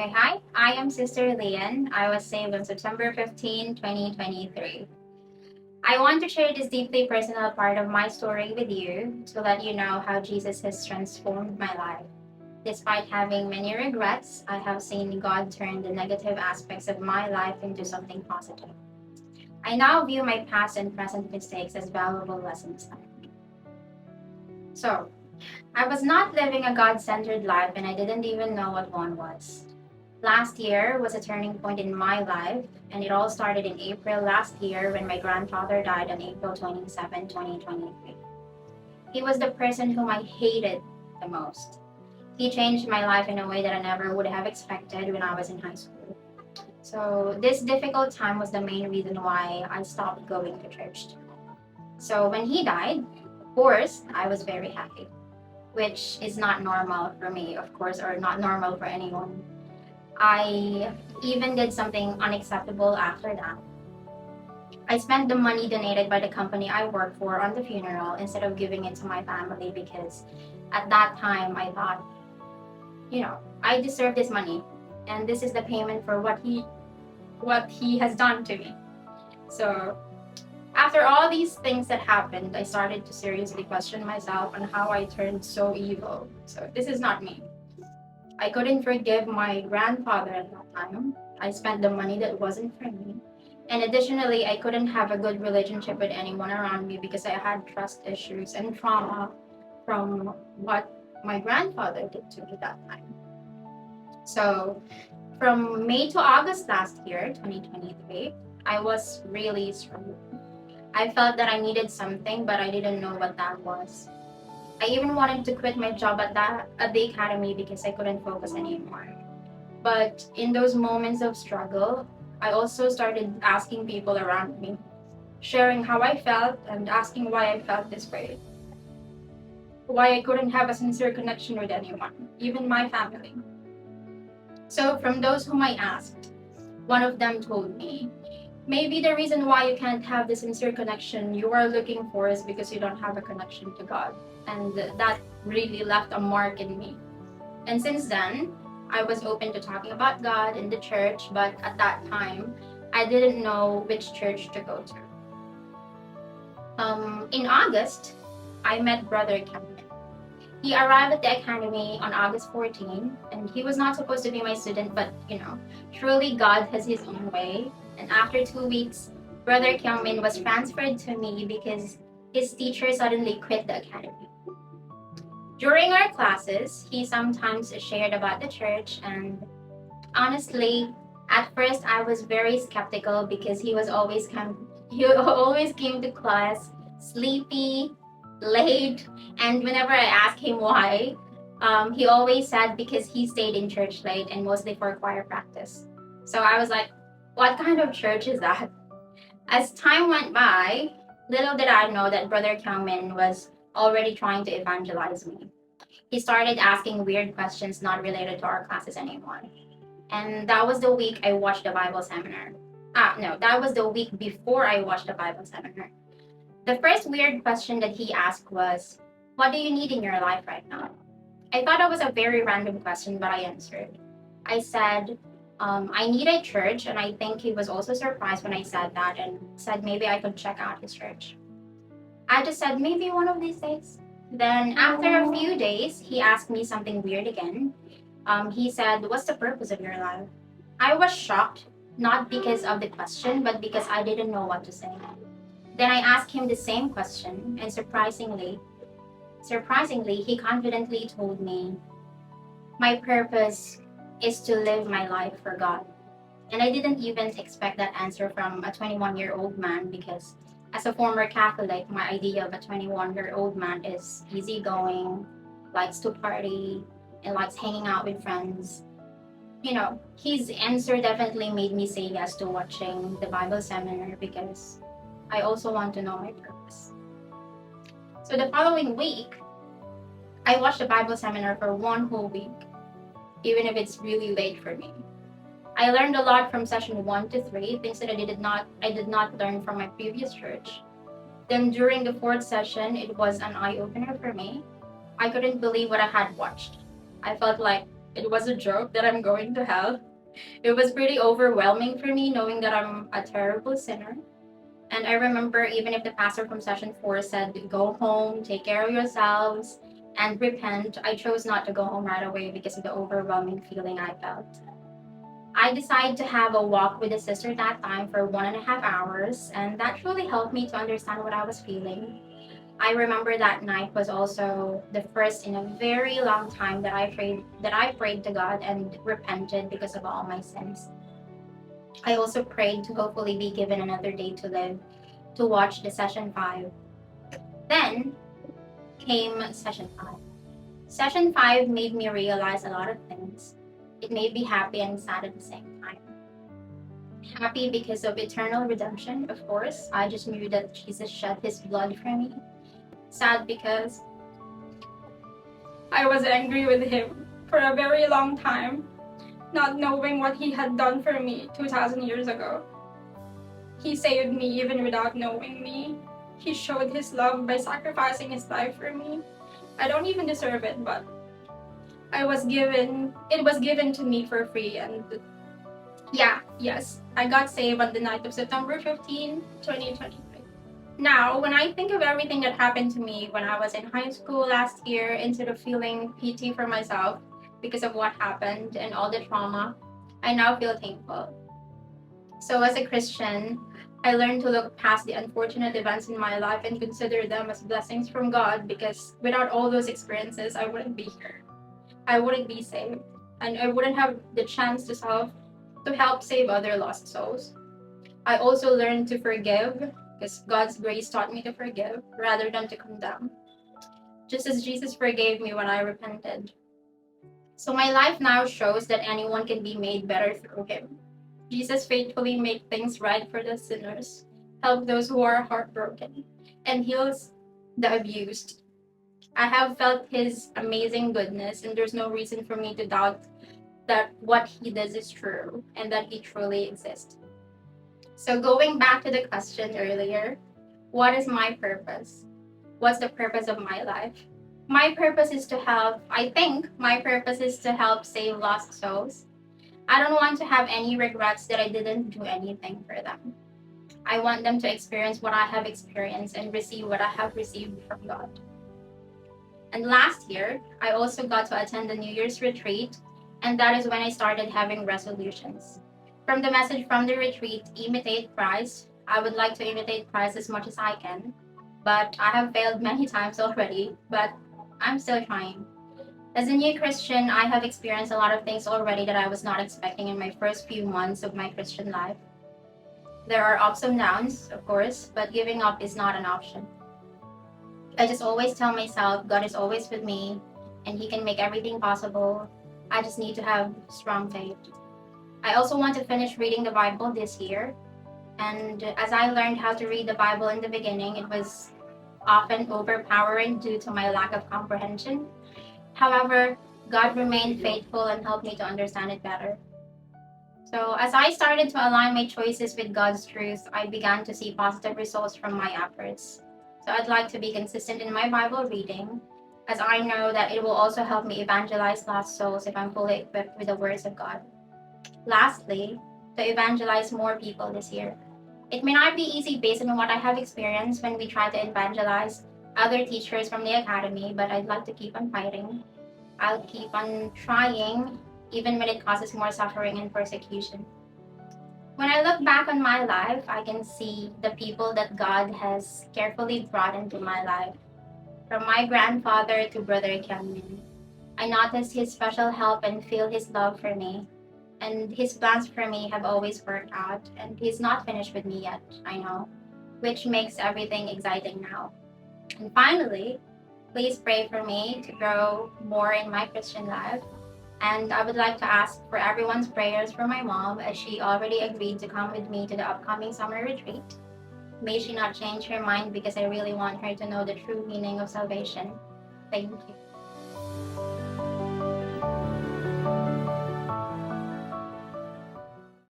Okay, hi. I am Sister Lian. I was saved on September 15, 2023. I want to share this deeply personal part of my story with you to let you know how Jesus has transformed my life. Despite having many regrets, I have seen God turn the negative aspects of my life into something positive. I now view my past and present mistakes as valuable lessons. So, I was not living a God-centered life and I didn't even know what one was. Last year was a turning point in my life, and it all started in April last year when my grandfather died on April 27, 2023. He was the person whom I hated the most. He changed my life in a way that I never would have expected when I was in high school. So this difficult time was the main reason why I stopped going to church. So when he died, of course, I was very happy, which is not normal for me, of course, or not normal for anyone. I even did something unacceptable after that. I spent the money donated by the company I work for on the funeral instead of giving it to my family because at that time I thought, I deserve this money and this is the payment for what he has done to me. So after all these things that happened, I started to seriously question myself on how I turned so evil. So this is not me. I couldn't forgive my grandfather at that time. I spent the money that wasn't for me. And additionally, I couldn't have a good relationship with anyone around me because I had trust issues and trauma from what my grandfather did to me that time. So from May to August last year, 2023, I was really struggling. I felt that I needed something, but I didn't know what that was. I even wanted to quit my job at the academy because I couldn't focus anymore. But in those moments of struggle, I also started asking people around me, sharing how I felt and asking why I felt this way. Why I couldn't have a sincere connection with anyone, even my family. So from those whom I asked, one of them told me, maybe the reason why you can't have the sincere connection you are looking for is because you don't have a connection to God. And that really left a mark in me. And since then, I was open to talking about God in the church, but at that time, I didn't know which church to go to. In August, I met Brother Kevin. He arrived at the academy on August 14, and he was not supposed to be my student, but truly God has his own way. And after 2 weeks, Brother Kyungmin was transferred to me because his teacher suddenly quit the academy. During our classes, he sometimes shared about the church, and honestly, at first I was very skeptical because he always came to class sleepy, late, and whenever I asked him why, he always said because he stayed in church late and mostly for choir practice. So I was like, what kind of church is that? As time went by, little did I know that Brother Kyungmin was already trying to evangelize me. He started asking weird questions not related to our classes anymore. And that was the week I watched the Bible seminar. That was the week before I watched the Bible seminar. The first weird question that he asked was, what do you need in your life right now? I thought it was a very random question, but I answered. I said, I need a church, and I think he was also surprised when I said that and said maybe I could check out his church. I just said maybe one of these days. Then after a few days, he asked me something weird again. He said, what's the purpose of your life? I was shocked, not because of the question, but because I didn't know what to say. Then I asked him the same question, and surprisingly, he confidently told me, my purpose is to live my life for God. And I didn't even expect that answer from a 21-year-old man because as a former Catholic, my idea of a 21-year-old man is easygoing, likes to party, and likes hanging out with friends. His answer definitely made me say yes to watching the Bible seminar because I also want to know my purpose. So the following week, I watched the Bible seminar for 1 whole week, even if it's really late for me. I learned a lot from session 1 to 3, things that I did not learn from my previous church. Then during the 4th session, it was an eye-opener for me. I couldn't believe what I had watched. I felt like it was a joke that I'm going to hell. It was pretty overwhelming for me knowing that I'm a terrible sinner. And I remember even if the pastor from session 4 said, go home, take care of yourselves, and repent, I chose not to go home right away because of the overwhelming feeling I felt. I decided to have a walk with a sister that time for 1.5 hours, and that truly helped me to understand what I was feeling. I remember that night was also the first in a very long time that I prayed to God and repented because of all my sins. I also prayed to hopefully be given another day to live to watch the session 5. Then came session 5. Session 5 made me realize a lot of things. It made me happy and sad at the same time. Happy because of eternal redemption, of course. I just knew that Jesus shed his blood for me. Sad because I was angry with him for a very long time, not knowing what he had done for me 2,000 years ago. He saved me even without knowing me. He showed his love by sacrificing his life for me. I don't even deserve it, but it was given to me for free. And yes, I got saved on the night of September 15, 2023. Now, when I think of everything that happened to me when I was in high school last year, instead of feeling pity for myself because of what happened and all the trauma, I now feel thankful. So as a Christian, I learned to look past the unfortunate events in my life and consider them as blessings from God, because without all those experiences, I wouldn't be here. I wouldn't be saved, and I wouldn't have the chance to help save other lost souls. I also learned to forgive, because God's grace taught me to forgive rather than to condemn, just as Jesus forgave me when I repented. So my life now shows that anyone can be made better through him. Jesus faithfully makes things right for the sinners, helps those who are heartbroken, and heals the abused. I have felt his amazing goodness, and there's no reason for me to doubt that what he does is true and that he truly exists. So going back to the question earlier, what is my purpose? What's the purpose of my life? My purpose is to help save lost souls. I don't want to have any regrets that I didn't do anything for them. I want them to experience what I have experienced and receive what I have received from God. And last year, I also got to attend the New Year's retreat, and that is when I started having resolutions. From the message from the retreat, imitate Christ, I would like to imitate Christ as much as I can, but I have failed many times already, but I'm still trying. As a new Christian, I have experienced a lot of things already that I was not expecting in my first few months of my Christian life. There are ups and downs, of course, but giving up is not an option. I just always tell myself God is always with me and he can make everything possible. I just need to have strong faith. I also want to finish reading the Bible this year. And as I learned how to read the Bible in the beginning, it was often overpowering due to my lack of comprehension. However, God remained faithful and helped me to understand it better. So as I started to align my choices with God's truth, I began to see positive results from my efforts. So I'd like to be consistent in my Bible reading, as I know that it will also help me evangelize lost souls if I'm fully equipped with the words of God. Lastly, to evangelize more people this year. It may not be easy based on what I have experienced when we try to evangelize other teachers from the academy, but I'd like to keep on fighting. I'll keep on trying, even when it causes more suffering and persecution. When I look back on my life, I can see the people that God has carefully brought into my life. From my grandfather to Brother Kim, I noticed his special help and feel his love for me. And his plans for me have always worked out, and he's not finished with me yet, I know, which makes everything exciting now. And finally, please pray for me to grow more in my Christian life. And I would like to ask for everyone's prayers for my mom, as she already agreed to come with me to the upcoming summer retreat. May she not change her mind, because I really want her to know the true meaning of salvation. Thank you.